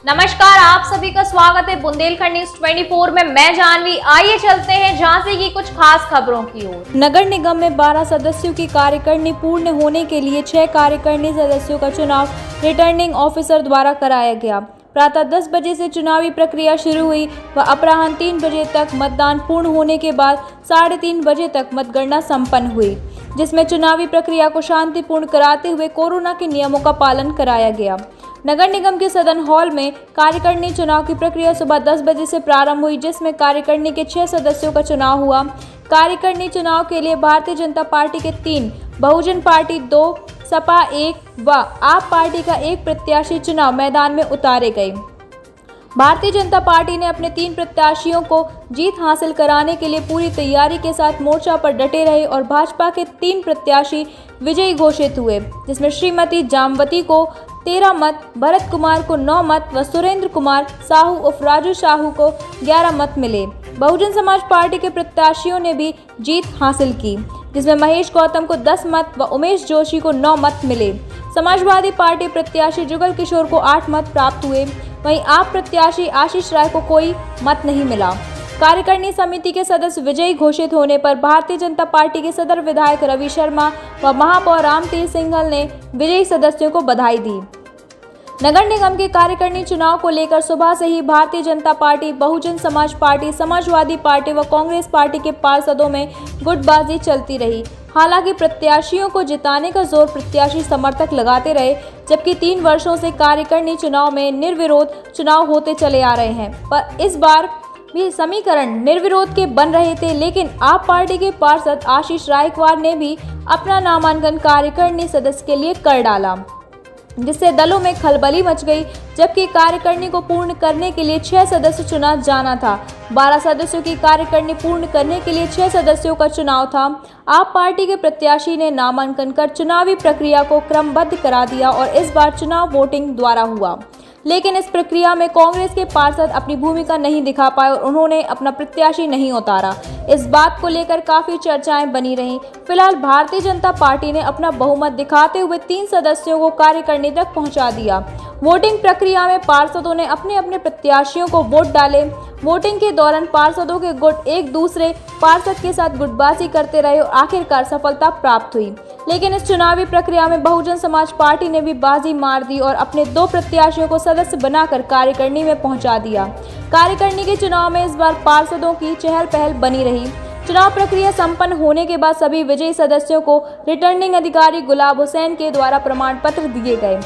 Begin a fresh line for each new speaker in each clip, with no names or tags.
नमस्कार, आप सभी का स्वागत है बुंदेलखंड न्यूज 24 में। मैं जानवी। आइए चलते हैं झांसी की कुछ खास खबरों की ओर।
नगर निगम में 12 सदस्यों की कार्यकारिणी पूर्ण होने के लिए 6 कार्यकारिणी सदस्यों का चुनाव रिटर्निंग ऑफिसर द्वारा कराया गया। प्रातः 10 बजे से चुनावी प्रक्रिया शुरू हुई व अपराह्न 3 बजे तक मतदान पूर्ण होने के बाद 3:30 बजे तक मतगणना संपन्न हुई, जिसमें चुनावी प्रक्रिया को शांतिपूर्ण कराते हुए कोरोना के नियमों का पालन कराया गया। नगर निगम के सदन हॉल में कार्यकारिणी चुनाव की प्रक्रिया सुबह 10 बजे से प्रारंभ हुई, जिसमें कार्यकारिणी के 6 सदस्यों का चुनाव हुआ। कार्यकारिणी चुनाव के लिए भारतीय जनता पार्टी के 3, बहुजन पार्टी 2, सपा 1 व आप पार्टी का 1 प्रत्याशी चुनाव मैदान में उतारे गए। भारतीय जनता पार्टी ने अपने 3 प्रत्याशियों को जीत हासिल कराने के लिए पूरी तैयारी के साथ मोर्चा पर डटे रहे और भाजपा के 3 प्रत्याशी विजयी घोषित हुए, जिसमें श्रीमती जामवती को 13 मत, भरत कुमार को 9 मत व सुरेंद्र कुमार साहू उर्फ राजू साहू को 11 मत मिले। बहुजन समाज पार्टी के प्रत्याशियों ने भी जीत हासिल की, जिसमें महेश गौतम को 10 मत व उमेश जोशी को 9 मत मिले। समाजवादी पार्टी प्रत्याशी जुगल किशोर को 8 मत प्राप्त हुए। वहीं आप प्रत्याशी आशीष राय को कोई मत नहीं मिला। कार्यकारिणी समिति के सदस्य विजयी घोषित होने पर भारतीय जनता पार्टी के सदर विधायक रवि शर्मा व महापौर रामतीर सिंघल ने विजयी सदस्यों को बधाई दी। नगर निगम के कार्यकारिणी चुनाव को लेकर सुबह से ही Bharatiya Janata party, Bahujan Samaj party, Samajwadi party व कांग्रेस पार्टी के पार्षदों में गुटबाजी चलती रही। हालांकि प्रत्याशियों को जिताने का जोर प्रत्याशी समर्थक लगाते रहे, जबकि 3 वर्षों से कार्यकारिणी चुनाव में निर्विरोध चुनाव होते चले आ रहे हैं, पर इस बार भी समीकरण निर्विरोध के बन रहे थे। लेकिन आप पार्टी के पार्षद आशीष रायकवार ने भी अपना नामांकन कार्यकारिणी सदस्य के लिए कर डाला, जिससे दलों में खलबली मच गई। जबकि कार्यकारिणी को पूर्ण करने के लिए 6 सदस्य चुना जाना था। 12 सदस्यों की कार्यकारिणी पूर्ण करने के लिए 6 सदस्यों का चुनाव था। आप पार्टी के प्रत्याशी ने नामांकन कर चुनावी प्रक्रिया को क्रमबद्ध करा दिया और इस बार चुनाव वोटिंग द्वारा हुआ। लेकिन इस प्रक्रिया में कांग्रेस के पार्षद अपनी भूमिका नहीं दिखा पाए और उन्होंने अपना प्रत्याशी नहीं उतारा। इस बात को लेकर काफी चर्चाएं बनी रहीं। फिलहाल भारतीय जनता पार्टी ने अपना बहुमत दिखाते हुए 3 सदस्यों को कार्यकारिणी तक पहुंचा दिया। वोटिंग प्रक्रिया में पार्षदों ने अपने अपने प्रत्याशियों को वोट डाले। वोटिंग के दौरान पार्षदों के गुट एक दूसरे पार्षद के साथ गुटबाजी करते रहे और आखिरकार सफलता प्राप्त हुई। लेकिन इस चुनावी प्रक्रिया में बहुजन समाज पार्टी ने भी बाजी मार दी और अपने 2 प्रत्याशियों को सदस्य बनाकर कार्यकारिणी में पहुंचा दिया। कार्यकारिणी के चुनाव में इस बार पार्षदों की चहल पहल बनी रही। चुनाव प्रक्रिया संपन्न होने के बाद सभी विजयी सदस्यों को रिटर्निंग अधिकारी गुलाब हुसैन के द्वारा प्रमाण पत्र दिए गए।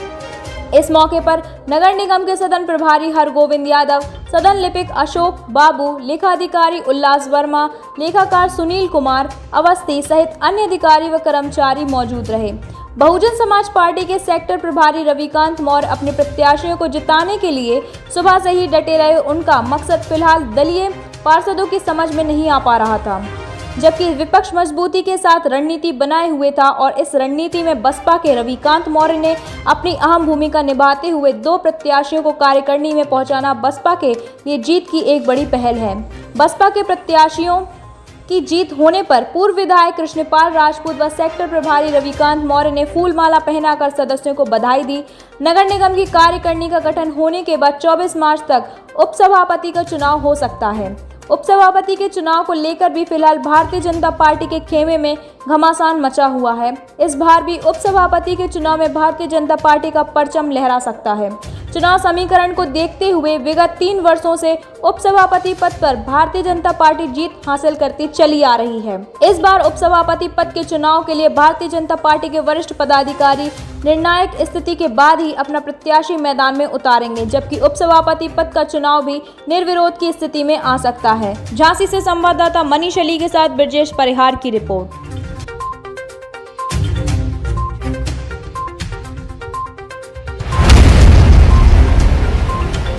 इस मौके पर नगर निगम के सदन प्रभारी हरगोविंद यादव, सदन लिपिक अशोक बाबू, लेखाधिकारी उल्लास वर्मा, लेखाकार सुनील कुमार अवस्थी सहित अन्य अधिकारी व कर्मचारी मौजूद रहे। बहुजन समाज पार्टी के सेक्टर प्रभारी रविकांत मौर्य अपने प्रत्याशियों को जिताने के लिए सुबह से ही डटे रहे। उनका मकसद फिलहाल दलीय पार्षदों की समझ में नहीं आ पा रहा था, जबकि विपक्ष मजबूती के साथ रणनीति बनाए हुए था और इस रणनीति में बसपा के रविकांत मौर्य ने अपनी अहम भूमिका निभाते हुए 2 प्रत्याशियों को कार्यकारिणी में पहुंचाना बसपा के लिए जीत की एक बड़ी पहल है। बसपा के प्रत्याशियों की जीत होने पर पूर्व विधायक कृष्णपाल राजपूत व सेक्टर प्रभारी रविकांत मौर्य ने फूलमाला पहनाकर सदस्यों को बधाई दी। नगर निगम की कार्यकारिणी का गठन होने के बाद 24 मार्च तक उपसभापति का चुनाव हो सकता है। उपसभापति के चुनाव को लेकर भी फिलहाल भारतीय जनता पार्टी के खेमे में घमासान मचा हुआ है। इस बार भी उपसभापति के चुनाव में भारतीय जनता पार्टी का परचम लहरा सकता है। चुनाव समीकरण को देखते हुए विगत 3 वर्षों से उपसभापति पद पर भारतीय जनता पार्टी जीत हासिल करती चली आ रही है। इस बार उपसभापति पद के चुनाव के लिए भारतीय जनता पार्टी के वरिष्ठ पदाधिकारी निर्णायक स्थिति के बाद ही अपना प्रत्याशी मैदान में उतारेंगे, जबकि उपसभापति पद का चुनाव भी निर्विरोध की स्थिति में आ सकता है। झांसी से संवाददाता मनीष अली के साथ ब्रजेश परिहार की रिपोर्ट।